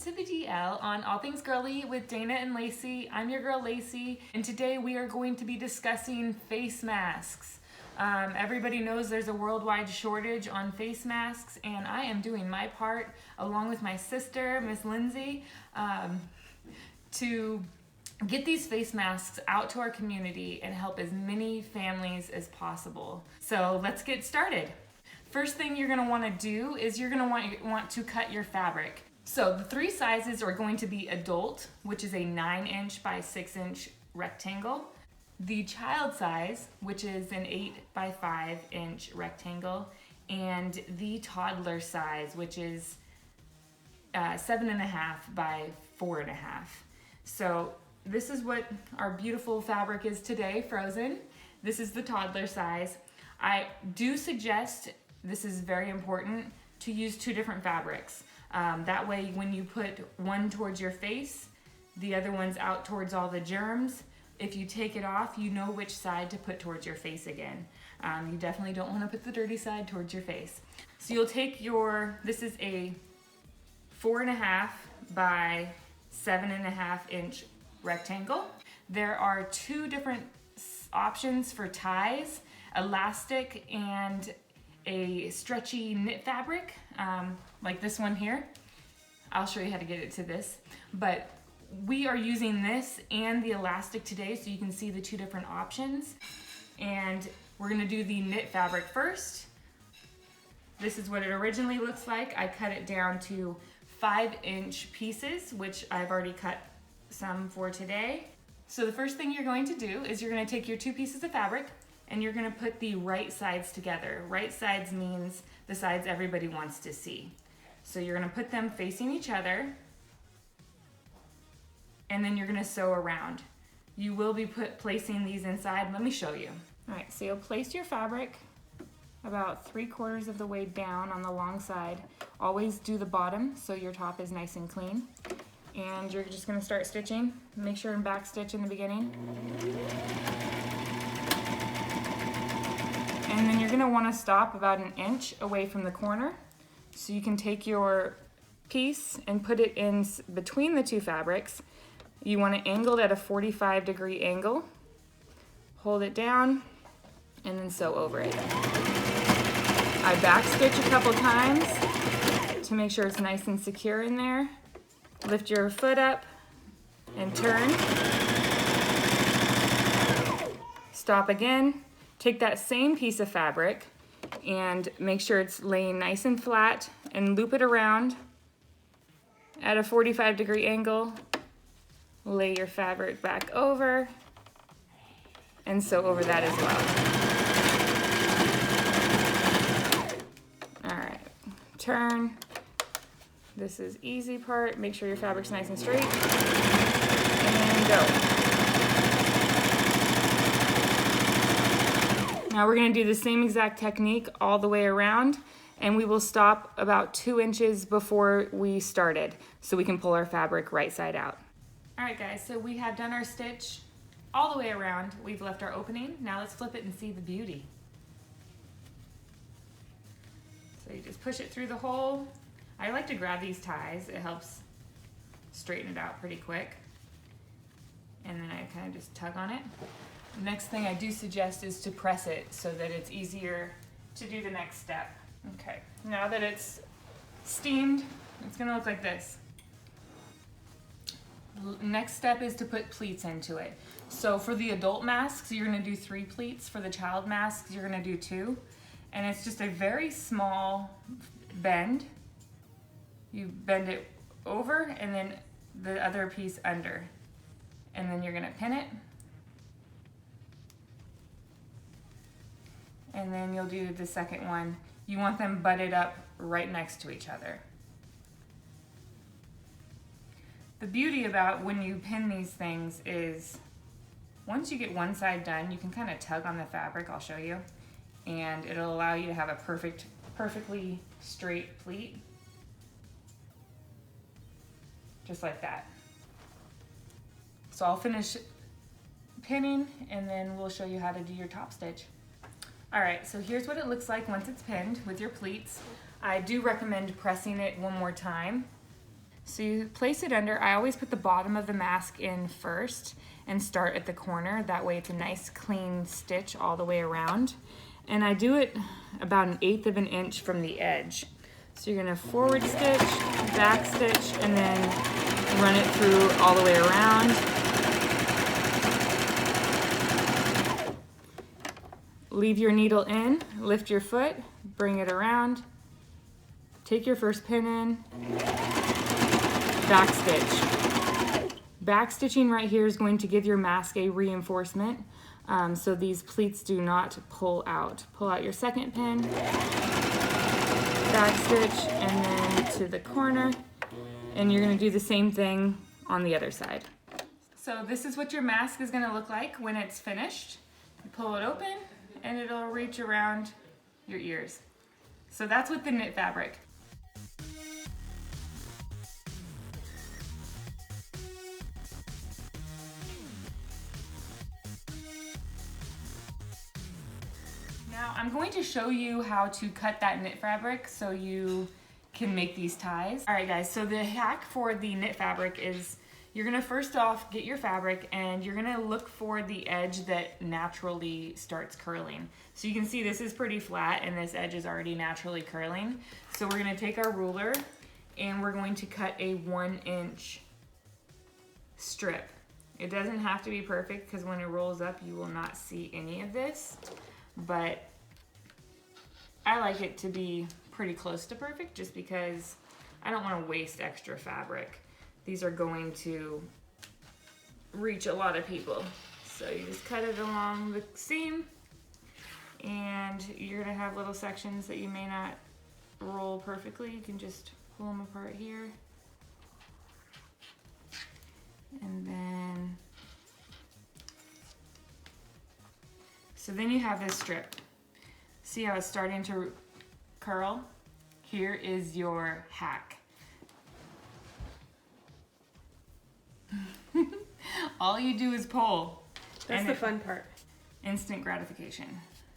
to the DL on All Things Girly with Dana and Lacey. I'm your girl Lacey, and today we are going to be discussing face masks. Everybody knows there's a worldwide shortage on face masks, and I am doing my part along with my sister, Miss Lindsay, to get these face masks out to our community and help as many families as possible. So let's get started. First thing you're going to want to do is you're going to want to cut your fabric. So the three sizes are going to be adult, which is a 9-inch by 6-inch rectangle, the child size, which is an 8 by 5-inch rectangle, and the toddler size, which is 7.5 by 4.5. So this is what our beautiful fabric is today, frozen. This is the toddler size. I do suggest, this is very important, to use two different fabrics. That way when you put one towards your face, the other one's out towards all the germs. If you take it off, you know which side to put towards your face again. You definitely don't want to put the dirty side towards your face. So you'll take this is a 4.5 by 7.5-inch rectangle. There are two different options for ties, elastic and a stretchy knit fabric, like this one here. I'll show you how to get it to this, but we are using this and the elastic today so you can see the two different options. And we're gonna do the knit fabric first. This is what it originally looks like. I cut it down to 5-inch pieces, which I've already cut some for today. So the first thing you're going to do is you're gonna take your two pieces of fabric and you're gonna put the right sides together. Right sides means the sides everybody wants to see. So you're gonna put them facing each other, and then you're gonna sew around. You will be placing these inside. Let me show you. All right, so you'll place your fabric about 3/4 of the way down on the long side. Always do the bottom so your top is nice and clean. And you're just gonna start stitching. Make sure and back stitch in the beginning. And then you're gonna wanna stop about 1 inch away from the corner. So you can take your piece and put it in between the two fabrics. You wanna angle it at a 45-degree angle. Hold it down and then sew over it. I back stitch a couple times to make sure it's nice and secure in there. Lift your foot up and turn. Stop again. Take that same piece of fabric and make sure it's laying nice and flat and loop it around at a 45-degree angle. Lay your fabric back over and sew over that as well. All right, turn. This is easy part. Make sure your fabric's nice and straight. And go. Now we're gonna do the same exact technique all the way around, and we will stop about 2 inches before we started so we can pull our fabric right side out. All right guys, so we have done our stitch all the way around. We've left our opening. Now let's flip it and see the beauty. So you just push it through the hole. I like to grab these ties. It helps straighten it out pretty quick. And then I kind of just tug on it. The next thing I do suggest is to press it so that it's easier to do the next step. Okay, now that it's steamed, it's gonna look like this. Next step is to put pleats into it. So for the adult masks, you're gonna do 3 pleats. For the child masks, you're gonna do 2. And it's just a very small bend. You bend it over and then the other piece under. And then you're gonna pin it. And then you'll do the second one. You want them butted up right next to each other. The beauty about when you pin these things is once you get one side done, you can kind of tug on the fabric, I'll show you, and it'll allow you to have a perfectly straight pleat. Just like that. So I'll finish pinning and then we'll show you how to do your top stitch. All right, so here's what it looks like once it's pinned with your pleats. I do recommend pressing it one more time So you place it under. I always put the bottom of the mask in first and start at the corner. That way it's a nice clean stitch all the way around. And I do it about 1/8 of an inch from the edge. So you're gonna forward stitch, back stitch, and then run it through all the way around. Leave your needle in, lift your foot, bring it around, take your first pin in, back stitch. Back stitching right here is going to give your mask a reinforcement, so these pleats do not pull out. Pull out your second pin, back stitch, and then to the corner, and you're going to do the same thing on the other side. So this is what your mask is going to look like when it's finished. You pull it open and it'll reach around your ears. So that's with the knit fabric. Now I'm going to show you how to cut that knit fabric so you can make these ties. All right guys, so the hack for the knit fabric is you're gonna first off get your fabric and you're gonna look for the edge that naturally starts curling. So you can see this is pretty flat and this edge is already naturally curling. So we're gonna take our ruler and we're going to cut a 1-inch strip. It doesn't have to be perfect because when it rolls up you will not see any of this, but I like it to be pretty close to perfect just because I don't want to waste extra fabric. These are going to reach a lot of people. So you just cut it along the seam and you're gonna have little sections that you may not roll perfectly. You can just pull them apart here. And then, so then you have this strip. See how it's starting to curl? Here is your hack. All you do is pull. That's the fun part. Instant gratification.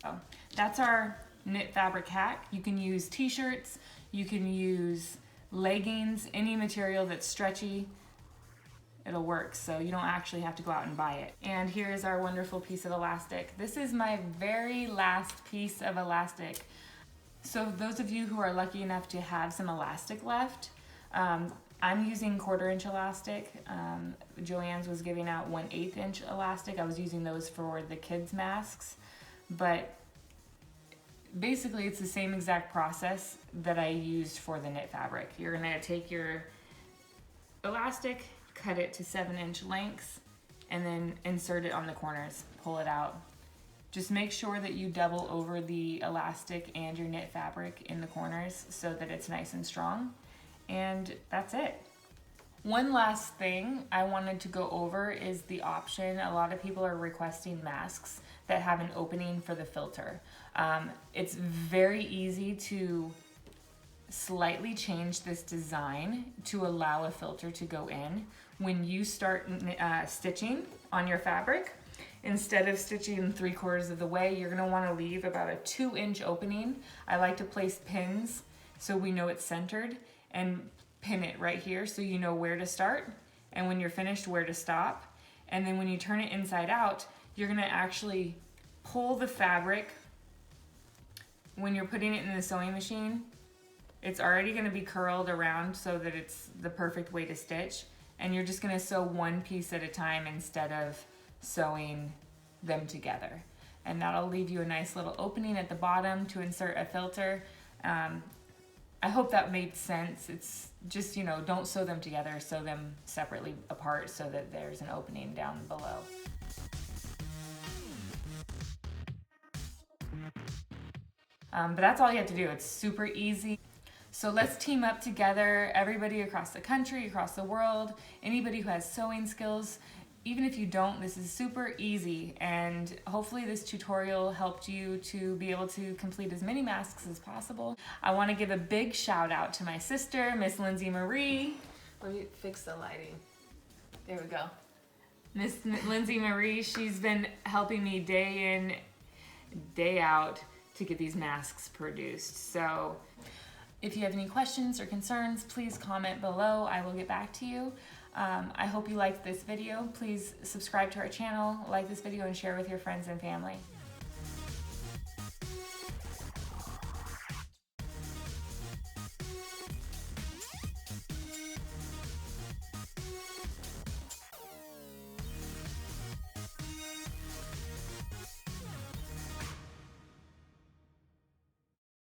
So that's our knit fabric hack. You can use t-shirts, you can use leggings, any material that's stretchy. It'll work, so you don't actually have to go out and buy it. And here is our wonderful piece of elastic. This is my very last piece of elastic. So those of you who are lucky enough to have some elastic left, I'm using 1/4 inch elastic. Joann's was giving out 1/8 inch elastic. I was using those for the kids' masks, but basically it's the same exact process that I used for the knit fabric. You're gonna take your elastic, cut it to 7-inch lengths, and then insert it on the corners, pull it out. Just make sure that you double over the elastic and your knit fabric in the corners so that it's nice and strong. And that's it. One last thing I wanted to go over is the option. A lot of people are requesting masks that have an opening for the filter. It's very easy to slightly change this design to allow a filter to go in. When you start stitching on your fabric, instead of stitching 3/4 of the way, you're gonna wanna leave about a 2-inch opening. I like to place pins so we know it's centered, and pin it right here so you know where to start, and when you're finished, where to stop. And then when you turn it inside out, you're gonna actually pull the fabric. When you're putting it in the sewing machine, it's already gonna be curled around so that it's the perfect way to stitch, and you're just gonna sew one piece at a time instead of sewing them together. And that'll leave you a nice little opening at the bottom to insert a filter. I hope that made sense. It's just, you know, don't sew them together, sew them separately apart so that there's an opening down below. But that's all you have to do. It's super easy. So let's team up together, everybody across the country, across the world, anybody who has sewing skills. Even if you don't, this is super easy, and hopefully this tutorial helped you to be able to complete as many masks as possible. I want to give a big shout out to my sister, Miss Lindsay Marie. Let me fix the lighting. There we go. Miss Lindsay Marie, she's been helping me day in, day out to get these masks produced. So If you have any questions or concerns, please comment below. I will get back to you. I hope you liked this video. Please subscribe to our channel, like this video, and share with your friends and family.